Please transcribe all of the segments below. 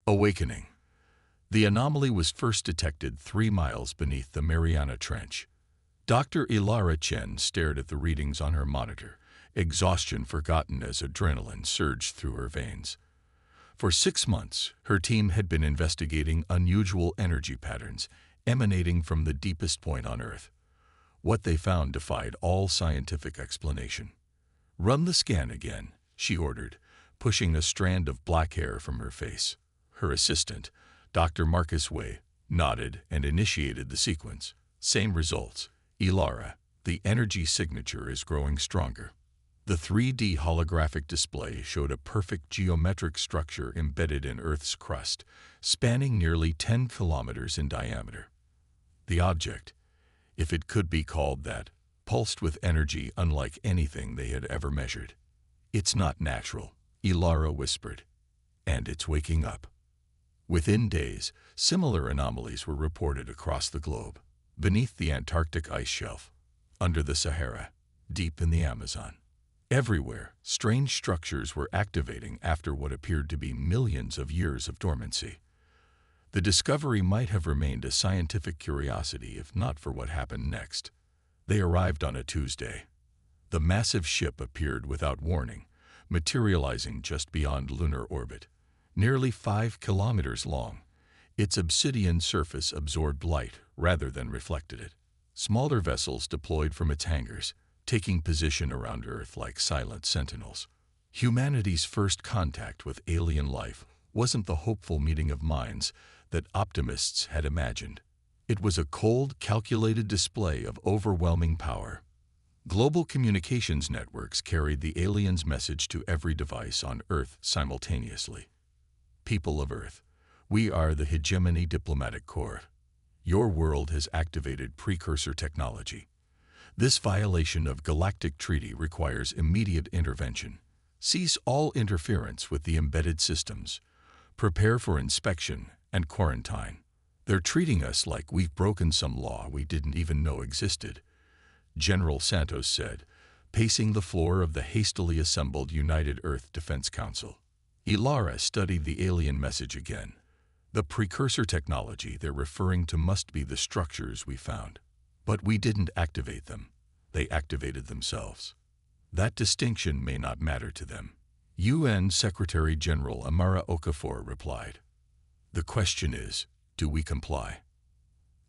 Awakening. The anomaly was first detected 3 miles beneath the Mariana Trench. Dr. Ilara Chen stared at the readings on her monitor, exhaustion forgotten as adrenaline surged through her veins. For 6 months, her team had been investigating unusual energy patterns emanating from the deepest point on Earth. What they found defied all scientific explanation. "Run the scan again," she ordered, pushing a strand of black hair from her face. Her assistant, Dr. Marcus Way, nodded and initiated the sequence. Same results. Ilara, the energy signature is growing stronger. The 3D holographic display showed a perfect geometric structure embedded in Earth's crust, spanning nearly 10 kilometers in diameter. The object, if it could be called that, pulsed with energy unlike anything they had ever measured. "It's not natural," Ilara whispered, "and it's waking up." Within days, similar anomalies were reported across the globe, beneath the Antarctic ice shelf, under the Sahara, deep in the Amazon. Everywhere, strange structures were activating after what appeared to be millions of years of dormancy. The discovery might have remained a scientific curiosity if not for what happened next. They arrived on a Tuesday. The massive ship appeared without warning, materializing just beyond lunar orbit, nearly 5 kilometers long. Its obsidian surface absorbed light rather than reflected it. Smaller vessels deployed from its hangars, taking position around Earth like silent sentinels. Humanity's first contact with alien life wasn't the hopeful meeting of minds that optimists had imagined. It was a cold, calculated display of overwhelming power. Global communications networks carried the aliens' message to every device on Earth simultaneously. "People of Earth, we are the Hegemony Diplomatic Corps. Your world has activated precursor technology. This violation of galactic treaty requires immediate intervention. Cease all interference with the embedded systems. Prepare for inspection and quarantine. They're treating us like we've broken some law we didn't even know existed," General Santos said, pacing the floor of the hastily assembled United Earth Defense Council. Ilara studied the alien message again. "The precursor technology they're referring to must be the structures we found. But we didn't activate them. They activated themselves. That distinction may not matter to them," UN Secretary General Amara Okafor replied. "The question is, do we comply?"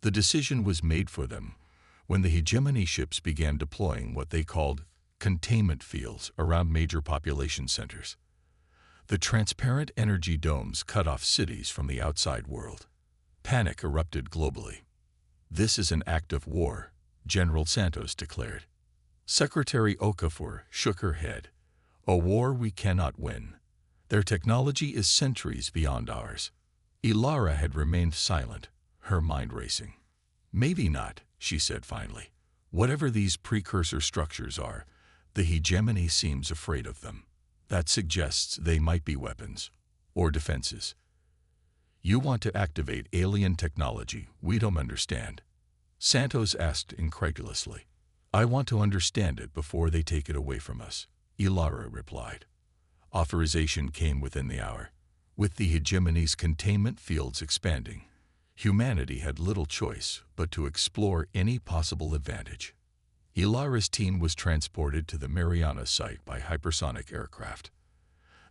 The decision was made for them when the hegemony ships began deploying what they called containment fields around major population centers. The transparent energy domes cut off cities from the outside world. Panic erupted globally. "This is an act of war," General Santos declared. Secretary Okafor shook her head. "A war we cannot win. Their technology is centuries beyond ours." Ilara had remained silent, her mind racing. "Maybe not," she said finally. "Whatever these precursor structures are, the hegemony seems afraid of them. That suggests they might be weapons or defenses. You want to activate alien technology we don't understand?" Santos asked incredulously. "I want to understand it before they take it away from us," Ilara replied. Authorization came within the hour. With the hegemony's containment fields expanding, humanity had little choice but to explore any possible advantage. Ilara's team was transported to the Mariana site by hypersonic aircraft.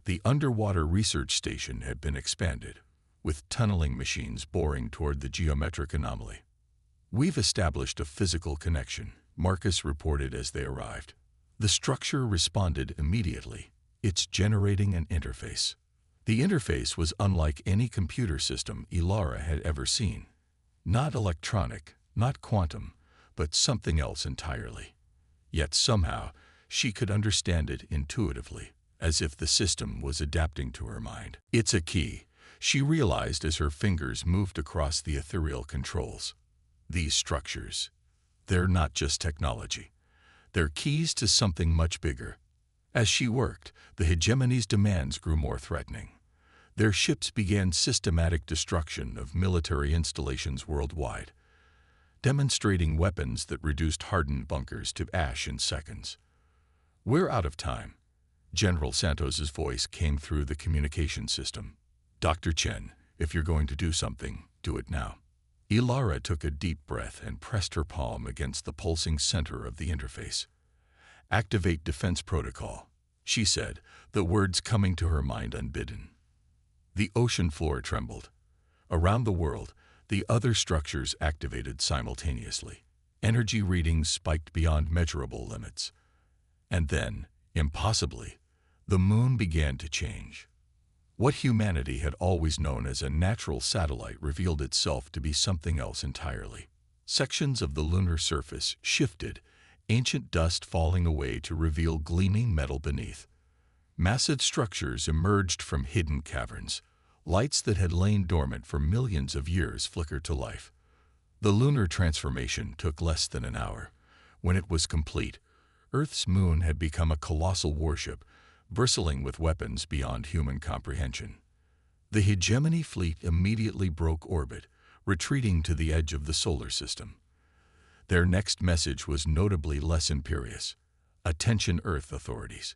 The underwater research station had been expanded, with tunneling machines boring toward the geometric anomaly. "We've established a physical connection," Marcus reported as they arrived. "The structure responded immediately. It's generating an interface." The interface was unlike any computer system Ilara had ever seen. Not electronic, not quantum, but something else entirely. Yet somehow, she could understand it intuitively, as if the system was adapting to her mind. "It's a key," she realized as her fingers moved across the ethereal controls. "These structures, they're not just technology. They're keys to something much bigger." As she worked, the hegemony's demands grew more threatening. Their ships began systematic destruction of military installations worldwide, demonstrating weapons that reduced hardened bunkers to ash in seconds. "We're out of time." General Santos's voice came through the communication system. "Dr. Chen, If you're going to do something, do it now. Ilara took a deep breath and pressed her palm against the pulsing center of the interface. Activate defense protocol, she said, the words coming to her mind unbidden. The ocean floor trembled. Around the world, the other structures activated simultaneously. Energy readings spiked beyond measurable limits. And then, impossibly, the moon began to change. What humanity had always known as a natural satellite revealed itself to be something else entirely. Sections of the lunar surface shifted, ancient dust falling away to reveal gleaming metal beneath. Massive structures emerged from hidden caverns. Lights that had lain dormant for millions of years flickered to life. The lunar transformation took less than an hour. When it was complete, Earth's moon had become a colossal warship, bristling with weapons beyond human comprehension. The hegemony fleet immediately broke orbit, retreating to the edge of the solar system. Their next message was notably less imperious. Attention, Earth authorities.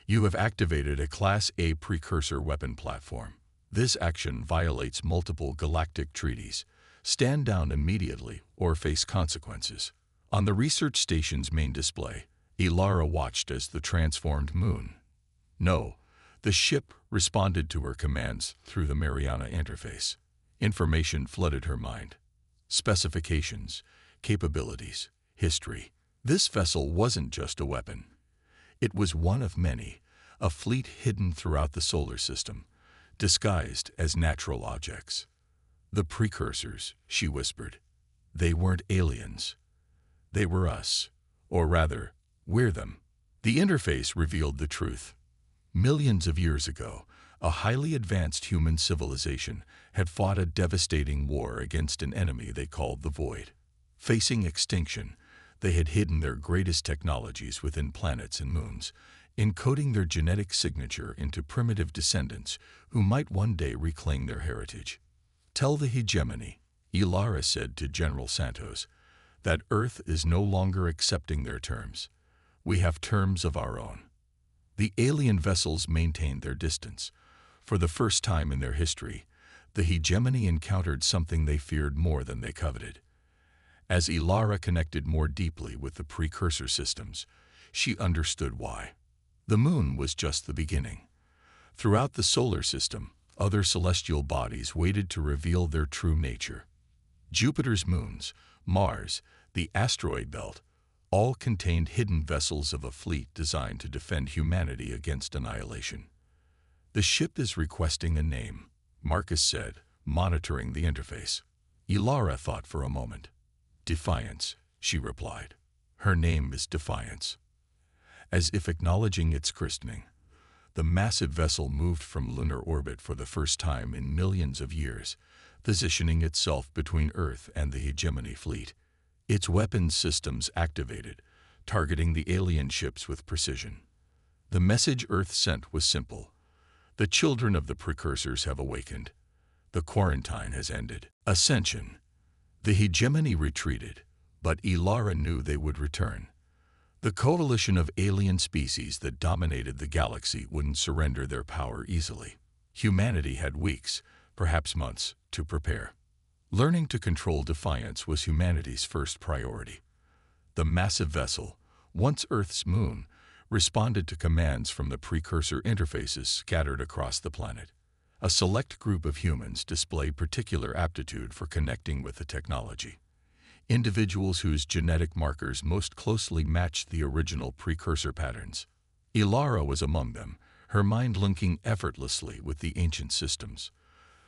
You have activated a Class A precursor weapon platform. This action violates multiple galactic treaties. Stand down immediately or face consequences. On the research station's main display, Ilara watched as the transformed moon. No, the ship responded to her commands through the Mariana interface. Information flooded her mind. Specifications, capabilities, history. This vessel wasn't just a weapon. It was one of many, a fleet hidden throughout the solar system, disguised as natural objects. The precursors, she whispered. They weren't aliens. They were us. Or rather, we're them. The interface revealed the truth. Millions of years ago, a highly advanced human civilization had fought a devastating war against an enemy they called the Void. Facing extinction, they had hidden their greatest technologies within planets and moons, encoding their genetic signature into primitive descendants who might one day reclaim their heritage. Tell the hegemony, Ilara said to General Santos, that Earth is no longer accepting their terms. We have terms of our own. The alien vessels maintained their distance. For the first time in their history, the hegemony encountered something they feared more than they coveted. As Ilara connected more deeply with the precursor systems, she understood why. The moon was just the beginning. Throughout the solar system, other celestial bodies waited to reveal their true nature. Jupiter's moons, Mars, the asteroid belt, all contained hidden vessels of a fleet designed to defend humanity against annihilation. The ship is requesting a name, Marcus said, monitoring the interface. Ilara thought for a moment. Defiance, she replied. Her name is Defiance. As if acknowledging its christening, the massive vessel moved from lunar orbit for the first time in millions of years, positioning itself between Earth and the hegemony fleet. Its weapons systems activated, targeting the alien ships with precision. The message Earth sent was simple. The children of the precursors have awakened. The quarantine has ended. Ascension. The hegemony retreated, but Ilara knew they would return. The coalition of alien species that dominated the galaxy wouldn't surrender their power easily. Humanity had weeks, perhaps months, to prepare. Learning to control Defiance was humanity's first priority. The massive vessel, once Earth's moon, responded to commands from the precursor interfaces scattered across the planet. A select group of humans displayed particular aptitude for connecting with the technology. Individuals whose genetic markers most closely matched the original precursor patterns. Ilara was among them, her mind linking effortlessly with the ancient systems.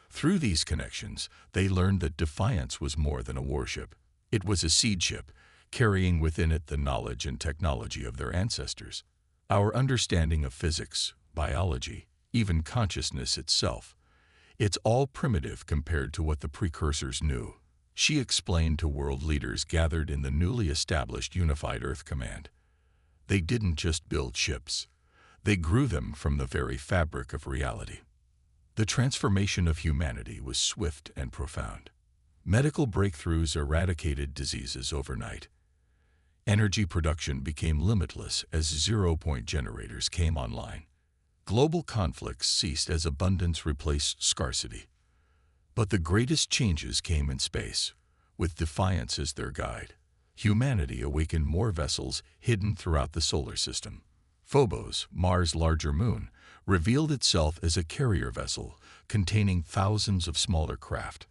Through these connections, they learned that Defiance was more than a warship. It was a seed ship, carrying within it the knowledge and technology of their ancestors. Our understanding of physics, biology, even consciousness itself, it's all primitive compared to what the precursors knew, she explained to world leaders gathered in the newly established Unified Earth Command. They didn't just build ships. They grew them from the very fabric of reality. The transformation of humanity was swift and profound. Medical breakthroughs eradicated diseases overnight. Energy production became limitless as zero-point generators came online. Global conflicts ceased as abundance replaced scarcity. But the greatest changes came in space. With Defiance as their guide, humanity awakened more vessels hidden throughout the solar system. Phobos, Mars' larger moon, revealed itself as a carrier vessel containing thousands of smaller craft.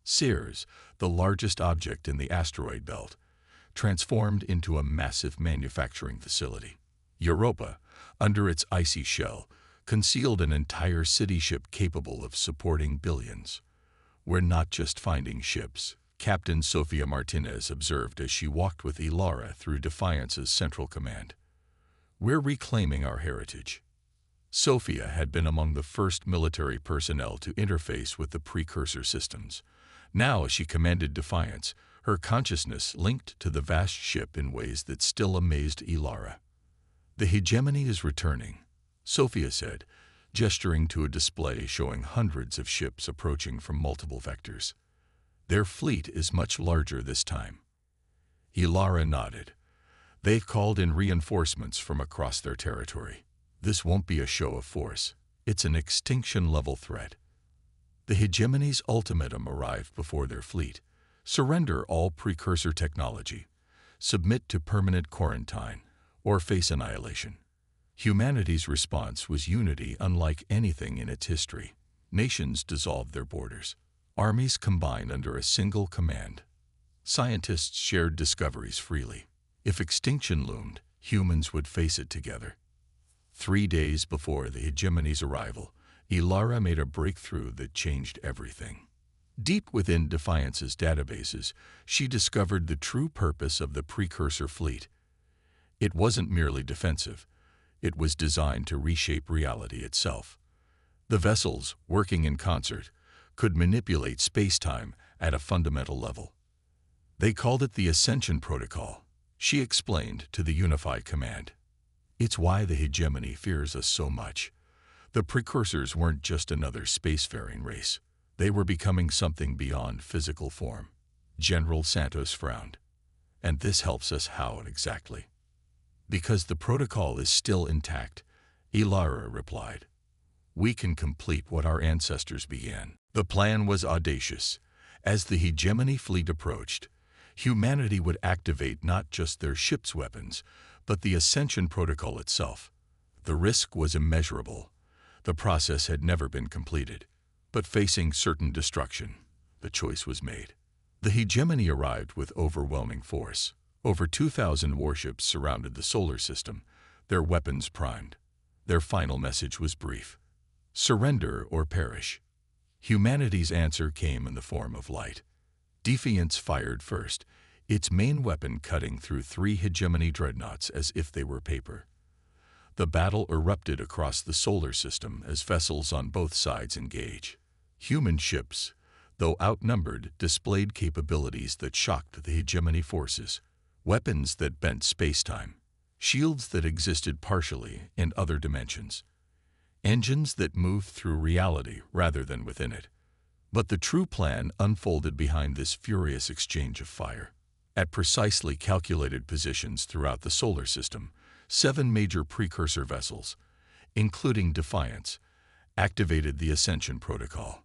Ceres, the largest object in the asteroid belt, transformed into a massive manufacturing facility. Europa, under its icy shell, concealed an entire city ship capable of supporting billions. "We're not just finding ships," Captain Sofia Martinez observed as she walked with Ilara through Defiance's central command. "We're reclaiming our heritage." Sofia had been among the first military personnel to interface with the precursor systems. Now, as she commanded Defiance, her consciousness linked to the vast ship in ways that still amazed Ilara. "The hegemony is returning," Sofia said, gesturing to a display showing hundreds of ships approaching from multiple vectors. "Their fleet is much larger this time." Ilara nodded. "They've called in reinforcements from across their territory. This won't be a show of force. It's an extinction-level threat." The hegemony's ultimatum arrived before their fleet. Surrender all precursor technology, submit to permanent quarantine, or face annihilation. Humanity's response was unity unlike anything in its history. Nations dissolved their borders. Armies combined under a single command. Scientists shared discoveries freely. If extinction loomed, humans would face it together. 3 days before the hegemony's arrival, Ilara made a breakthrough that changed everything. Deep within Defiance's databases, she discovered the true purpose of the precursor fleet. It wasn't merely defensive. It was designed to reshape reality itself. The vessels, working in concert, could manipulate space-time at a fundamental level. They called it the Ascension Protocol, she explained to the Unified Command. "It's why the hegemony fears us so much. The precursors weren't just another spacefaring race. They were becoming something beyond physical form." General Santos frowned. "And this helps us how exactly?" "Because the protocol is still intact," Ilara replied. "We can complete what our ancestors began." The plan was audacious. As the hegemony fleet approached, humanity would activate not just their ship's weapons, but the Ascension Protocol itself. The risk was immeasurable. The process had never been completed. But facing certain destruction, the choice was made. The hegemony arrived with overwhelming force. Over 2,000 warships surrounded the solar system, their weapons primed. Their final message was brief: surrender or perish. Humanity's answer came in the form of light. Defiance fired first, its main weapon cutting through 3 hegemony dreadnoughts as if they were paper. The battle erupted across the solar system as vessels on both sides engaged. Human ships, though outnumbered, displayed capabilities that shocked the hegemony forces. Weapons that bent space-time, shields that existed partially in other dimensions, engines that moved through reality rather than within it. But the true plan unfolded behind this furious exchange of fire. At precisely calculated positions throughout the solar system, 7 major precursor vessels, including Defiance, activated the Ascension Protocol.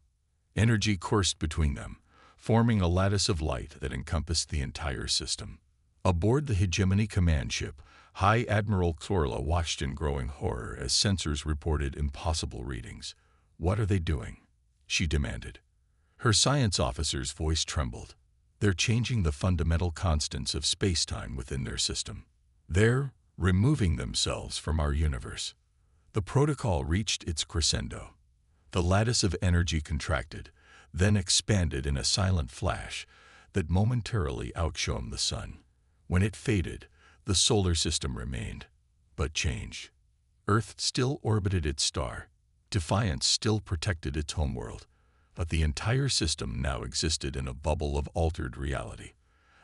Energy coursed between them, forming a lattice of light that encompassed the entire system. Aboard the hegemony command ship, High Admiral Xorla watched in growing horror as sensors reported impossible readings. "What are they doing?" she demanded. Her science officer's voice trembled. "They're changing the fundamental constants of space-time within their system. They're removing themselves from our universe." The protocol reached its crescendo. The lattice of energy contracted, then expanded in a silent flash that momentarily outshone the sun. When it faded, the solar system remained, but changed. Earth still orbited its star. Defiance still protected its homeworld, but the entire system now existed in a bubble of altered reality,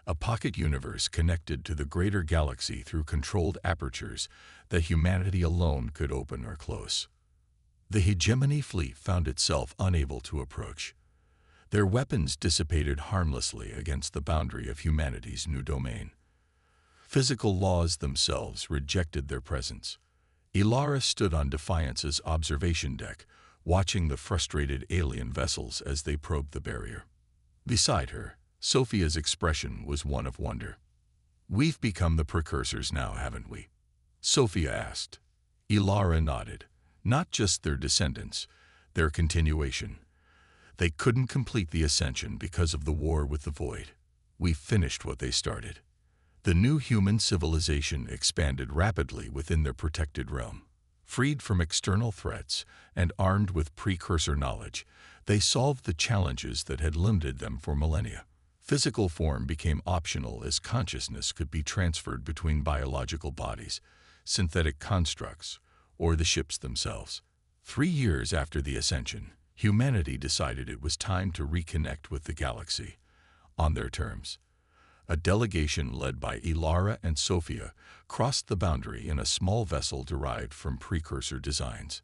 a pocket universe connected to the greater galaxy through controlled apertures that humanity alone could open or close. The hegemony fleet found itself unable to approach. Their weapons dissipated harmlessly against the boundary of humanity's new domain. Physical laws themselves rejected their presence. Ilara stood on Defiance's observation deck, watching the frustrated alien vessels as they probed the barrier. Beside her, Sophia's expression was one of wonder. "We've become the precursors now, haven't we?" Sophia asked. Ilara nodded. "Not just their descendants, their continuation. They couldn't complete the ascension because of the war with the Void. We finished what they started." The new human civilization expanded rapidly within their protected realm. Freed from external threats and armed with precursor knowledge, they solved the challenges that had limited them for millennia. Physical form became optional as consciousness could be transferred between biological bodies, synthetic constructs, or the ships themselves. 3 years after the ascension, humanity decided it was time to reconnect with the galaxy, on their terms. A delegation led by Ilara and Sophia crossed the boundary in a small vessel derived from precursor designs.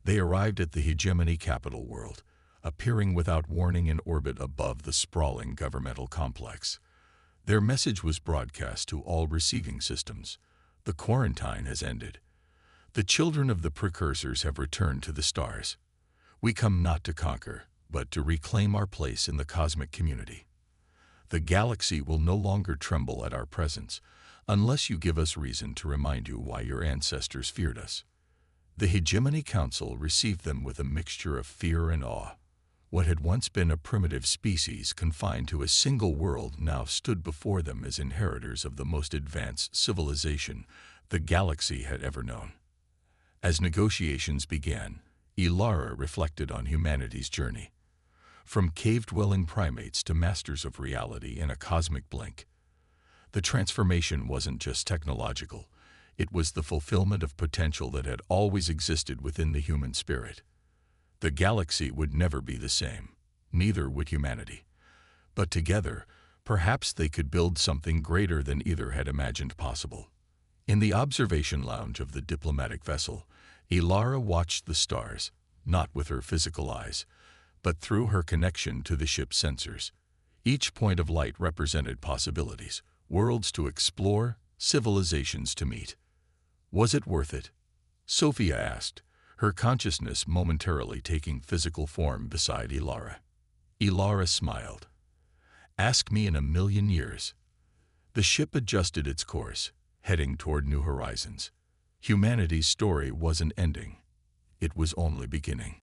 They arrived at the hegemony capital world, appearing without warning in orbit above the sprawling governmental complex. Their message was broadcast to all receiving systems. "The quarantine has ended. The children of the precursors have returned to the stars. We come not to conquer, but to reclaim our place in the cosmic community. The galaxy will no longer tremble at our presence, unless you give us reason to remind you why your ancestors feared us." The Hegemony Council received them with a mixture of fear and awe. What had once been a primitive species confined to a single world now stood before them as inheritors of the most advanced civilization the galaxy had ever known. As negotiations began, Ilara reflected on humanity's journey. From cave-dwelling primates to masters of reality in a cosmic blink. The transformation wasn't just technological, it was the fulfillment of potential that had always existed within the human spirit. The galaxy would never be the same, neither would humanity. But together, perhaps they could build something greater than either had imagined possible. In the observation lounge of the diplomatic vessel, Ilara watched the stars, not with her physical eyes, but through her connection to the ship's sensors. Each point of light represented possibilities, worlds to explore, civilizations to meet. Was it worth it? Sophia asked, her consciousness momentarily taking physical form beside Ilara. Ilara smiled. "Ask me in a million years." The ship adjusted its course, heading toward new horizons. Humanity's story wasn't ending. It was only beginning.